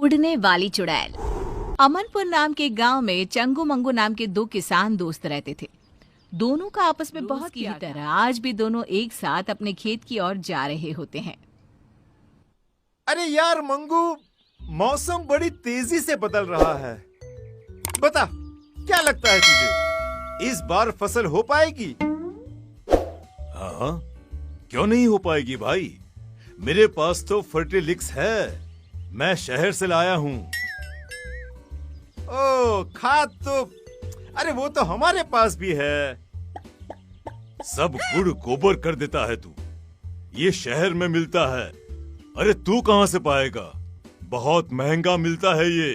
उड़ने वाली चुड़ैल। अमनपुर नाम के गांव में चंगू मंगू नाम के दो किसान दोस्त रहते थे। दोनों का आपस में बहुत की तरह आज भी दोनों एक साथ अपने खेत की ओर जा रहे होते हैं। अरे यार मंगू, मौसम बड़ी तेजी से बदल रहा है। बता, क्या लगता है तुझे, इस बार फसल हो पाएगी? हाँ, क्यों नहीं हो पाएगी भाई। मेरे पास तो फर्टिलिक्स है, मैं शहर से लाया हूँ। ओ, खाद तो अरे वो तो हमारे पास भी है। सब गुड़ गोबर कर देता है तू, ये शहर में मिलता है। अरे तू कहाँ से पाएगा, बहुत महंगा मिलता है ये।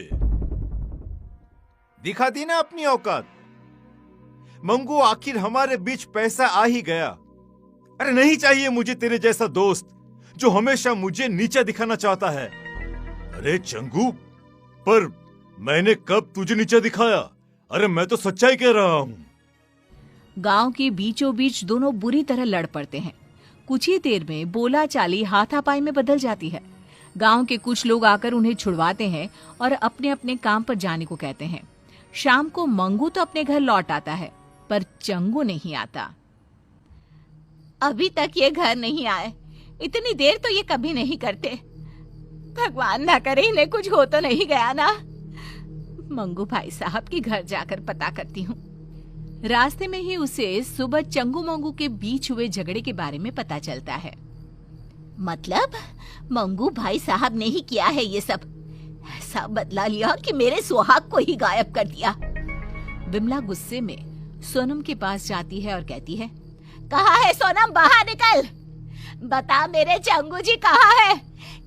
दिखा दी ना अपनी औकात। मंगू, आखिर हमारे बीच पैसा आ ही गया। अरे नहीं चाहिए मुझे तेरे जैसा दोस्त जो हमेशा मुझे नीचा दिखाना चाहता है। अरे चंगू, पर मैंने कब तुझे नीचा दिखाया? अरे मैं तो सच्चाई कह रहा हूँ। गांव के बीचों बीच दोनों बुरी तरह लड़ पड़ते हैं। कुछ ही देर में बोला चाली हाथापाई में बदल जाती है। गांव के कुछ लोग आकर उन्हें छुड़वाते हैं और अपने अपने काम पर जाने को कहते हैं। शाम को मंगू तो अपने घर लौट आता है, पर चंगू नहीं आता। अभी तक ये घर नहीं आए। इतनी देर तो ये कभी नहीं करते। भगवान ना करे इन्हें कुछ हो तो नहीं गया ना। मंगू भाई साहब के घर जाकर पता करती हूँ। रास्ते में ही उसे सुबह चंगू मंगू के बीच हुए झगड़े के बारे में पता चलता है। मतलब मंगू भाई साहब ने ही किया है ये सब। ऐसा बदला लिया कि मेरे सुहाग को ही गायब कर दिया। विमला गुस्से में सोनम के पास जाती है और कहती है, कहाँ है सोनम, बाहर निकल। बता मेरे चंगू जी कहाँ है?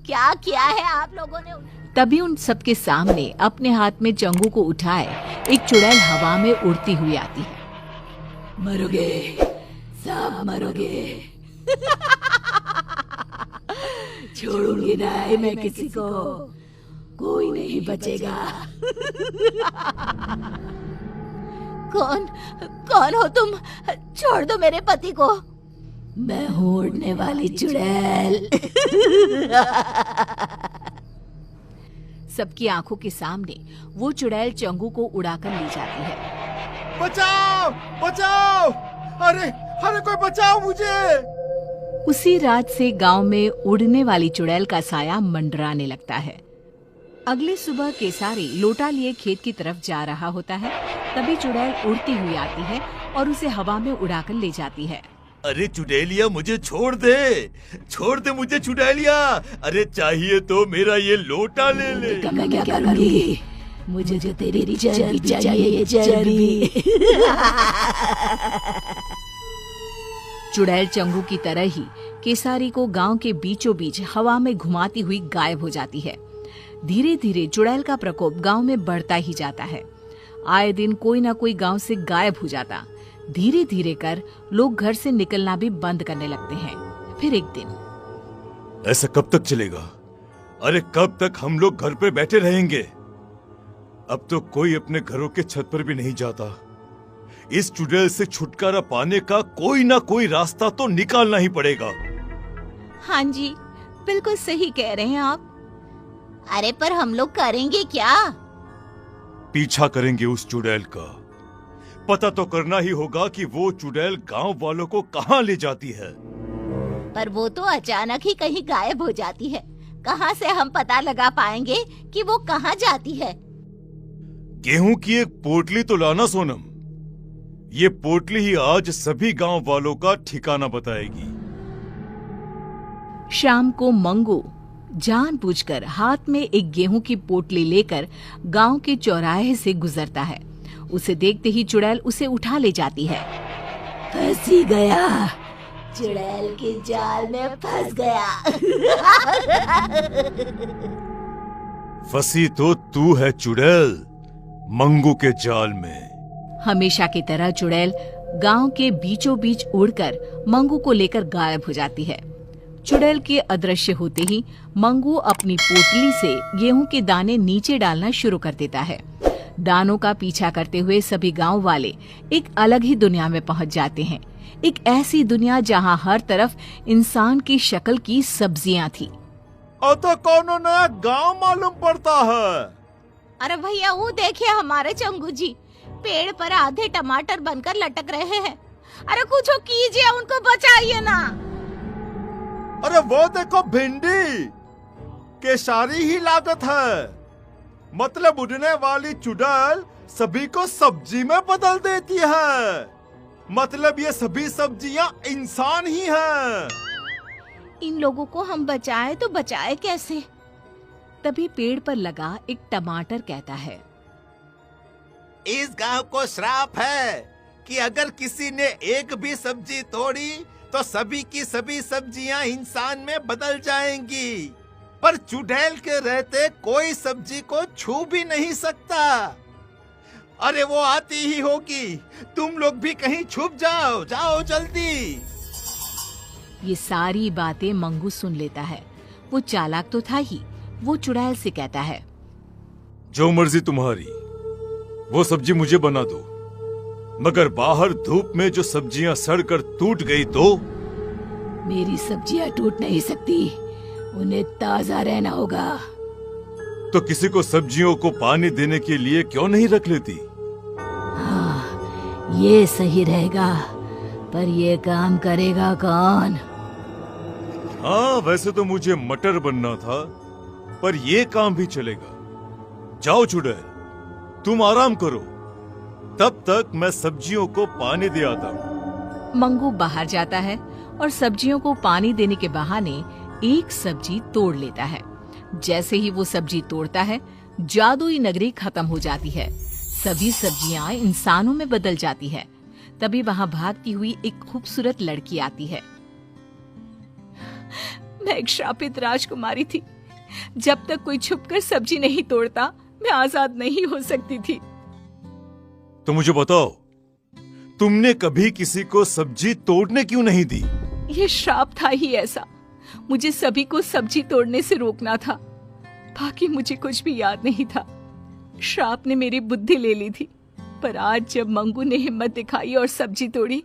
क्या किया है आप लोगों ने? तभी उन सबके सामने अपने हाथ में चंगू को उठाए एक चुड़ैल हवा में उड़ती हुई आती है। मरोगे, सब मरोगे। छोड़ूंगी नहीं मैं किसी को, कोई नहीं बचेगा। कौन कौन हो तुम? छोड़ दो मेरे पति को। मैं हूँ उड़ने वाली चुड़ैल। सबकी आंखों के सामने वो चुड़ैल चंगू को उड़ाकर ले जाती है। बचाओ, बचाओ, अरे अरे कोई बचाओ मुझे। उसी रात से गांव में उड़ने वाली चुड़ैल का साया मंडराने लगता है। अगली सुबह केसारी लोटा लिए खेत की तरफ जा रहा होता है। तभी चुड़ैल उड़ती हुई आती है और उसे हवा में उड़ाकर ले जाती है। अरे चुड़ैलिया, मुझे छोड़ दे मुझे चुड़ैलिया। अरे चाहिए तो मेरा ये लोटा ले ले। मैं क्या करूंगी? मुझे जो तेरी चर्बी चाहिए, चर्बी। चुड़ैल चंगू की तरह ही केसारी को गांव के बीचों बीच हवा में घुमाती हुई गायब हो जाती है। धीरे धीरे चुड़ैल का प्रकोप गांव में बढ़ता ही जाता है। आए दिन कोई ना कोई गांव से गायब हो जाता। धीरे धीरे कर लोग घर से निकलना भी बंद करने लगते हैं। फिर एक दिन, ऐसा कब तक चलेगा? अरे कब तक हम लोग घर पे बैठे रहेंगे? अब तो कोई अपने घरों के छत पर भी नहीं जाता। इस चुड़ैल से छुटकारा पाने का कोई ना कोई रास्ता तो निकालना ही पड़ेगा। हाँ जी, बिल्कुल सही कह रहे हैं आप। अरे पर हम लोग करेंगे क्या? पीछा करेंगे उस चुड़ैल का। पता तो करना ही होगा कि वो चुड़ैल गांव वालों को कहाँ ले जाती है। पर वो तो अचानक ही कहीं गायब हो जाती है। कहाँ से हम पता लगा पाएंगे कि वो कहाँ जाती है? गेहूं की एक पोटली तो लाना सोनम। ये पोटली ही आज सभी गांव वालों का ठिकाना बताएगी। शाम को मंगू जानबूझकर हाथ में एक गेहूं की पोटली लेकर गांव के चौराहे से गुजरता है। उसे देखते ही चुड़ैल उसे उठा ले जाती है। फंस ही गया, चुड़ैल के जाल में फंस गया। फंसी तो तू है चुड़ैल, मंगू के जाल में। हमेशा की तरह चुड़ैल गांव के बीचों बीच उड़कर मंगू को लेकर गायब हो जाती है। चुड़ैल के अदृश्य होते ही मंगू अपनी पोटली से गेहूं के दाने नीचे डालना शुरू कर देता है। दानों का पीछा करते हुए सभी गांव वाले एक अलग ही दुनिया में पहुंच जाते हैं। एक ऐसी दुनिया जहां हर तरफ इंसान की शक्ल की सब्जियां थी। और तो कौनो नया गांव मालूम पड़ता है। अरे भैया वो देखिए हमारे चंगू जी पेड़ पर आधे टमाटर बनकर लटक रहे हैं। अरे कुछ कीजिए, उनको बचाइए ना। अरे वो देखो भिंडी, केसारी ही लागत है। मतलब उड़ने वाली चुड़ैल सभी को सब्जी में बदल देती है। मतलब ये सभी सब्जियां इंसान ही हैं। इन लोगों को हम बचाए तो बचाए कैसे? तभी पेड़ पर लगा एक टमाटर कहता है, इस गांव को श्राप है कि अगर किसी ने एक भी सब्जी तोड़ी तो सभी की सभी सब्जियां इंसान में बदल जाएंगी। पर चुड़ैल के रहते कोई सब्जी को छू भी नहीं सकता। अरे वो आती ही होगी, तुम लोग भी कहीं छुप जाओ, जाओ जल्दी। ये सारी बातें मंगू सुन लेता है। वो चालाक तो था ही। वो चुड़ैल से कहता है, जो मर्जी तुम्हारी, वो सब्जी मुझे बना दो, मगर बाहर धूप में जो सब्जियां सड़कर टूट गई तो? मेरी सब्जियां टूट नहीं सकती, उन्हें ताजा रहना होगा। तो किसी को सब्जियों को पानी देने के लिए क्यों नहीं रख लेती? हाँ, ये सही रहेगा, पर ये काम करेगा कौन? हाँ, वैसे तो मुझे मटर बनना था, पर ये काम भी चलेगा। जाओ चुड़ैल, तुम आराम करो, तब तक मैं सब्जियों को पानी दे आता हूँ। मंगू बाहर जाता है और सब्जियों को पानी देने के बहाने एक सब्जी तोड़ लेता है। जैसे ही वो सब्जी तोड़ता है, जादुई नगरी खत्म हो जाती है। सभी सब्जियां इंसानों में बदल जाती है। तभी वहां भागती हुई एक खूबसूरत लड़की आती है। मैं एक श्रापित राजकुमारी थी। जब तक कोई छुपकर सब्जी नहीं तोड़ता, मैं आजाद नहीं हो सकती थी। तो मुझे बताओ, तुमने कभी किसी को सब्जी तोड़ने क्यों नहीं दी? ये श्राप था ही ऐसा। मुझे सभी को सब्जी तोड़ने से रोकना था। बाकी मुझे कुछ भी याद नहीं था। श्राप ने मेरी बुद्धि ले ली थी। पर आज जब मंगू ने हिम्मत दिखाई और सब्जी तोड़ी,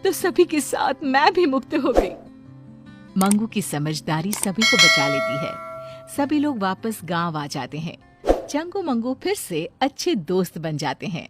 तो सभी के साथ मैं भी मुक्त हो गई। मंगू की समझदारी सभी को बचा लेती है। सभी लोग वापस गांव आ जाते हैं। चंगू मंगू फिर से अच्छे दोस्त बन जाते हैं।